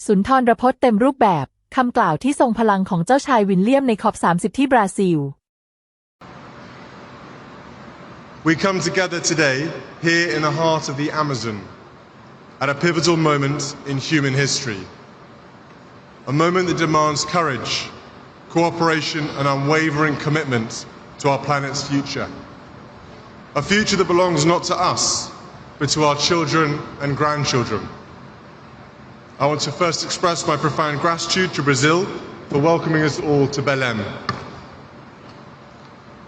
สุนทรพจน์เต็มรูปแบบคำกล่าวที่ทรงพลังของเจ้าชายวิลเลียมในCOP30ที่บราซิล We come together today here in the heart of the Amazon at a pivotal moment in human history. A moment that demands courage, cooperation and unwavering commitment to our planet's future. A future that belongs not to us, but to our children and grandchildren. I want to first express my profound gratitude to Brazil for welcoming us all to Belém.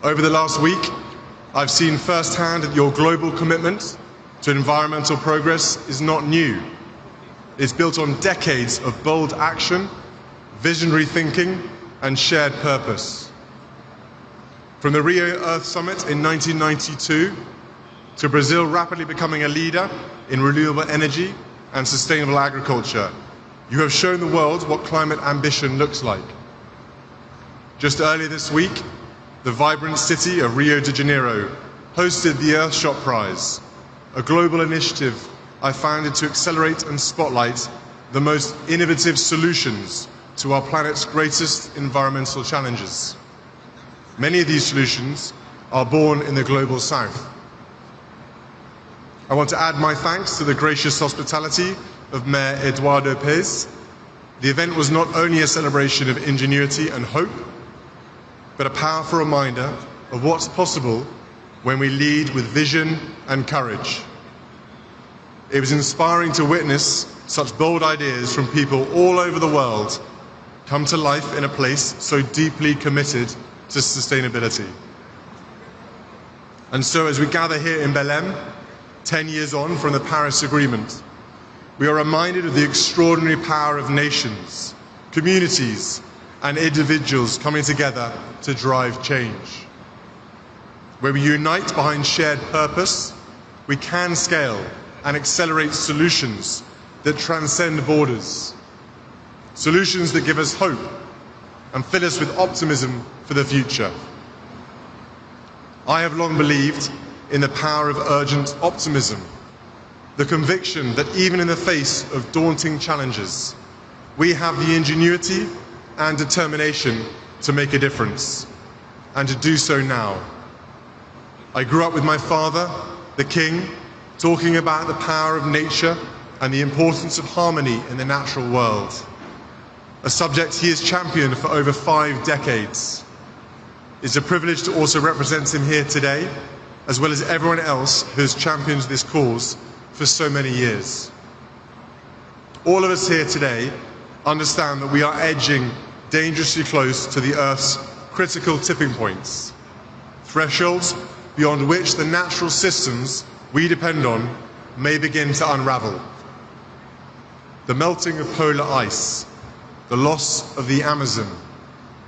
Over the last week, I've seen firsthand that your global commitment to environmental progress is not new. It's built on decades of bold action, visionary thinking, and shared purpose. From the Rio Earth Summit in 1992 to Brazil rapidly becoming a leader in renewable energy and sustainable agriculture, you have shown the world what climate ambition looks like. Just earlier this week, the vibrant city of Rio de Janeiro hosted the Earthshot Prize, a global initiative I founded to accelerate and spotlight the most innovative solutions to our planet's greatest environmental challenges. Many of these solutions are born in the global south. I want to add my thanks to the gracious hospitality of Mayor Eduardo Pez. The event was not only a celebration of ingenuity and hope, but a powerful reminder of what's possible when we lead with vision and courage. It was inspiring to witness such bold ideas from people all over the world come to life in a place so deeply committed to sustainability. And so as we gather here in Belém, 10 years on from the Paris Agreement, we are reminded of the extraordinary power of nations, communities, and individuals coming together to drive change. Where we unite behind shared purpose, we can scale and accelerate solutions that transcend borders, solutions that give us hope and fill us with optimism for the future. I have long believed in the power of urgent optimism, the conviction that even in the face of daunting challenges, we have the ingenuity and determination to make a difference, and to do so now. I grew up with my father, the King, talking about the power of nature and the importance of harmony in the natural world, a subject he has championed for over 5 decades. It's a privilege to also represent him here today, as well as everyone else who has championed this cause for so many years. All of us here today understand that we are edging dangerously close to the Earth's critical tipping points, thresholds beyond which the natural systems we depend on may begin to unravel. The melting of polar ice, the loss of the Amazon,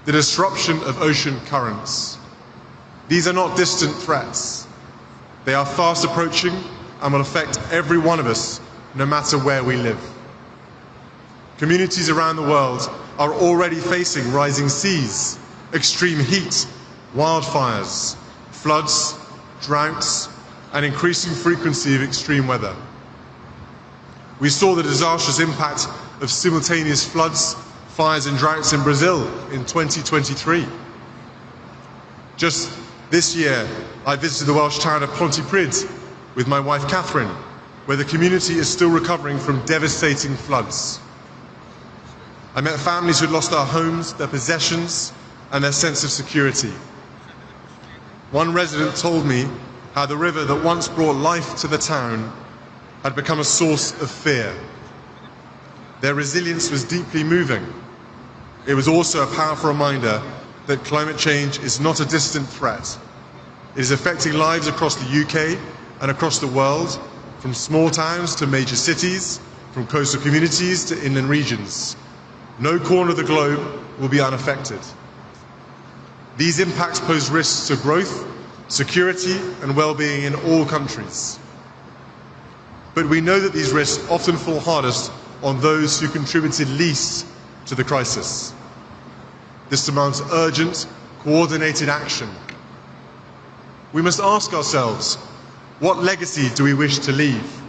the disruption of ocean currents. These are not distant threats. They are fast approaching and will affect every one of us, no matter where we live. Communities around the world are already facing rising seas, extreme heat, wildfires, floods, droughts, and increasing frequency of extreme weather. We saw the disastrous impact of simultaneous floods, fires and droughts in Brazil in 2023. Just this year, I visited the Welsh town of Pontypridd with my wife Catherine, where the community is still recovering from devastating floods. I met families who had lost their homes, their possessions, and their sense of security. One resident told me how the river that once brought life to the town had become a source of fear. Their resilience was deeply moving. It was also a powerful reminder that climate change is not a distant threat. It is affecting lives across the UK and across the world, from small towns to major cities, from coastal communities to inland regions. No corner of the globe will be unaffected. These impacts pose risks to growth, security and well-being in all countries. But we know that these risks often fall hardest on those who contributed least to the crisis. This demands urgent, coordinated action. We must ask ourselves, what legacy do we wish to leave?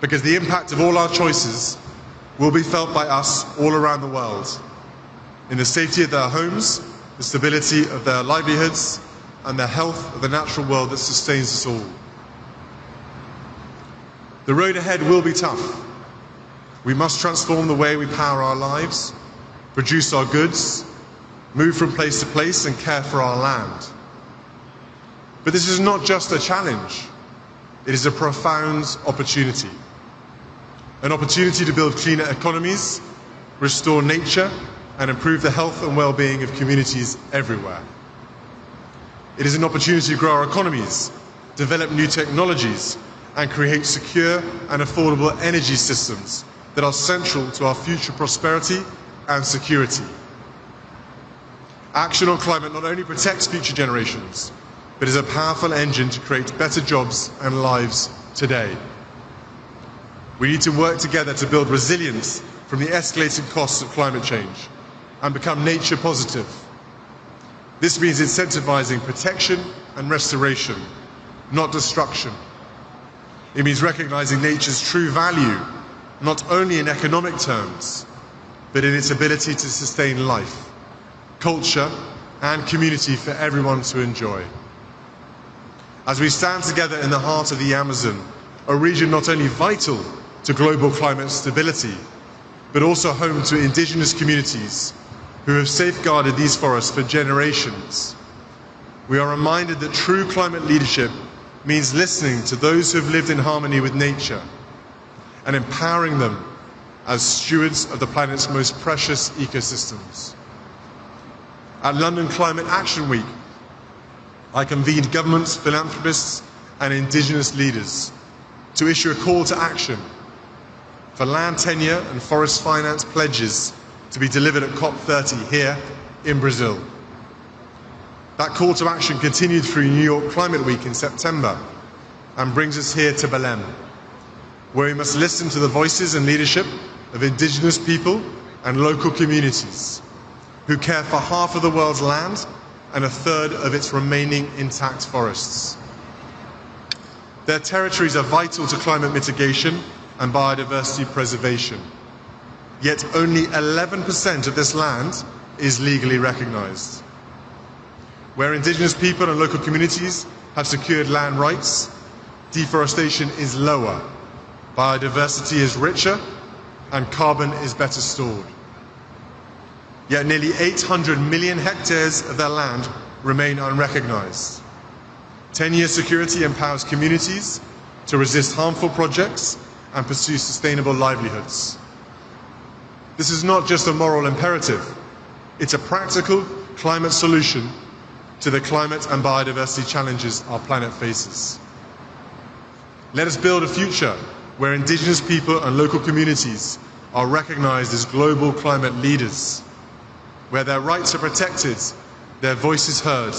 Because the impact of all our choices will be felt by us all around the world in the safety of their homes, the stability of their livelihoods, and the health of the natural world that sustains us all. The road ahead will be tough. We must transform the way we power our lives, produce our goods, move from place to place, and care for our land. But this is not just a challenge, it is a profound opportunity. An opportunity to build cleaner economies, restore nature, and improve the health and well-being of communities everywhere. It is an opportunity to grow our economies, develop new technologies, and create secure and affordable energy systems that are central to our future prosperity and security. Action on climate not only protects future generations, but is a powerful engine to create better jobs and lives today. We need to work together to build resilience from the escalating costs of climate change and become nature positive. This means incentivizing protection and restoration, not destruction. It means recognizing nature's true value, not only in economic terms, but in its ability to sustain life, culture, and community for everyone to enjoy. As we stand together in the heart of the Amazon, a region not only vital to global climate stability, but also home to indigenous communities who have safeguarded these forests for generations, we are reminded that true climate leadership means listening to those who have lived in harmony with nature and empowering them as stewards of the planet's most precious ecosystems. At London Climate Action Week, I convened governments, philanthropists, and indigenous leaders to issue a call to action for land tenure and forest finance pledges to be delivered at Cop30 here in Brazil. That call to action continued through New York Climate Week in September and brings us here to Belém, where we must listen to the voices and leadership of indigenous people and local communities who care for half of the world's land and a third of its remaining intact forests. Their territories are vital to climate mitigation and biodiversity preservation. Yet only 11% of this land is legally recognized. Where indigenous people and local communities have secured land rights, deforestation is lower, biodiversity is richer, and carbon is better stored. Yet nearly 800 million hectares of their land remain unrecognized. 10-year security empowers communities to resist harmful projects and pursue sustainable livelihoods. This is not just a moral imperative, it's a practical climate solution to the climate and biodiversity challenges our planet faces. Let us build a future where indigenous people and local communities are recognized as global climate leaders, where their rights are protected, their voices heard,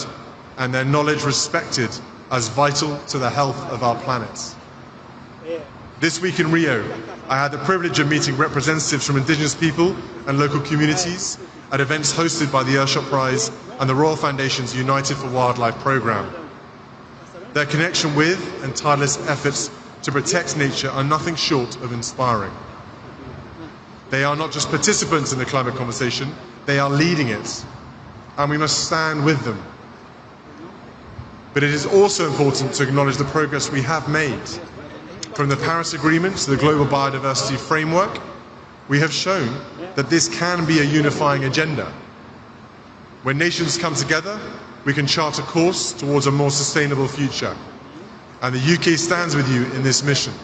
and their knowledge respected as vital to the health of our planet. This week in Rio, I had the privilege of meeting representatives from indigenous people and local communities at events hosted by the Earthshot Prize and the Royal Foundation's United for Wildlife programme. Their connection with and tireless efforts to protect nature are nothing short of inspiring. They are not just participants in the climate conversation, they are leading it, and we must stand with them. But it is also important to acknowledge the progress we have made. From the Paris Agreement to the Global Biodiversity Framework, we have shown that this can be a unifying agenda. When nations come together, we can chart a course towards a more sustainable future. And the UK stands with you in this mission.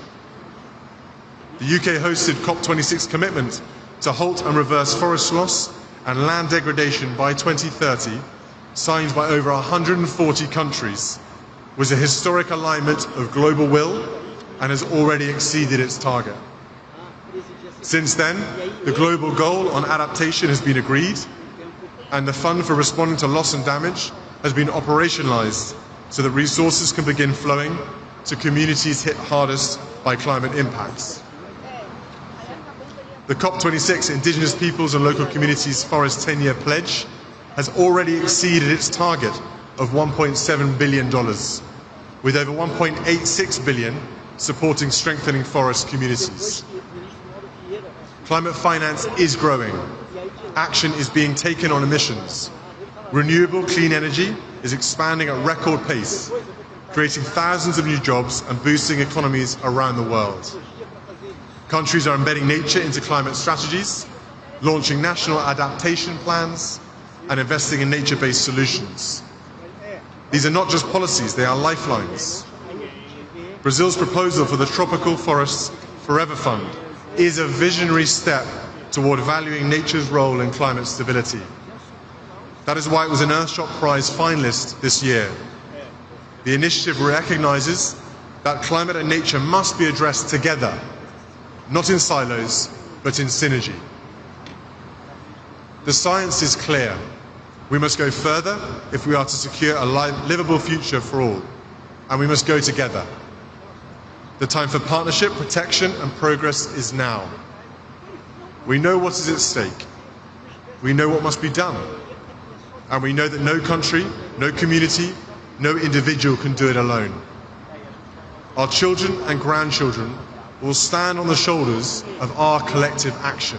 The UK hosted COP26 commitment to halt and reverse forest loss and land degradation by 2030, signed by over 140 countries, was a historic alignment of global will and has already exceeded its target. Since then, the global goal on adaptation has been agreed, and the fund for responding to loss and damage has been operationalised so that resources can begin flowing to communities hit hardest by climate impacts. The COP26 Indigenous Peoples and Local Communities Forest 10-year pledge has already exceeded its target of $1.7 billion, with over $1.86 billion supporting strengthening forest communities. Climate finance is growing. Action is being taken on emissions. Renewable clean energy is expanding at record pace, creating thousands of new jobs and boosting economies around the world. Countries are embedding nature into climate strategies, launching national adaptation plans, and investing in nature-based solutions. These are not just policies, they are lifelines. Brazil's proposal for the Tropical Forests Forever Fund is a visionary step toward valuing nature's role in climate stability. That is why it was an Earthshot Prize finalist this year. The initiative recognises that climate and nature must be addressed together, not in silos, but in synergy. The science is clear. We must go further if we are to secure a livable future for all, and we must go together. The time for partnership, protection and progress is now. We know what is at stake. We know what must be done. And we know that no country, no community, no individual can do it alone. Our children and grandchildren will stand on the shoulders of our collective action.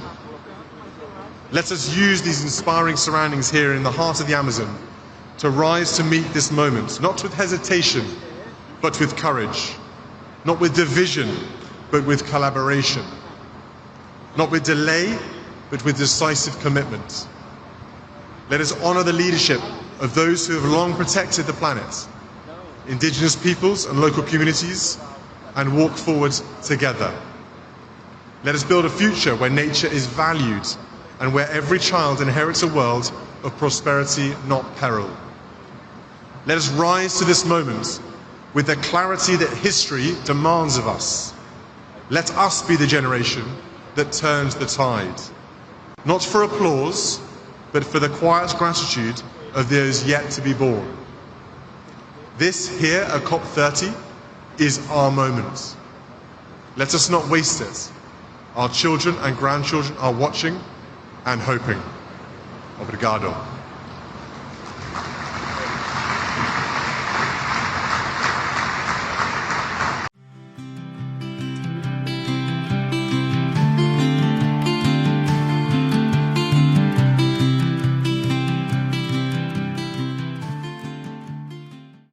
Let us use these inspiring surroundings here in the heart of the Amazon to rise to meet this moment, not with hesitation, but with courage, not with division, but with collaboration, not with delay, but with decisive commitment. Let us honour the leadership of those who have long protected the planet, indigenous peoples and local communities, and walk forward together. Let us build a future where nature is valued and where every child inherits a world of prosperity, not peril. Let us rise to this moment with the clarity that history demands of us. Let us be the generation that turns the tide, not for applause, but for the quiet gratitude of those yet to be born. This here at COP30 is our moment. Let us not waste it. Our children and grandchildren are watching and hoping. Obrigado.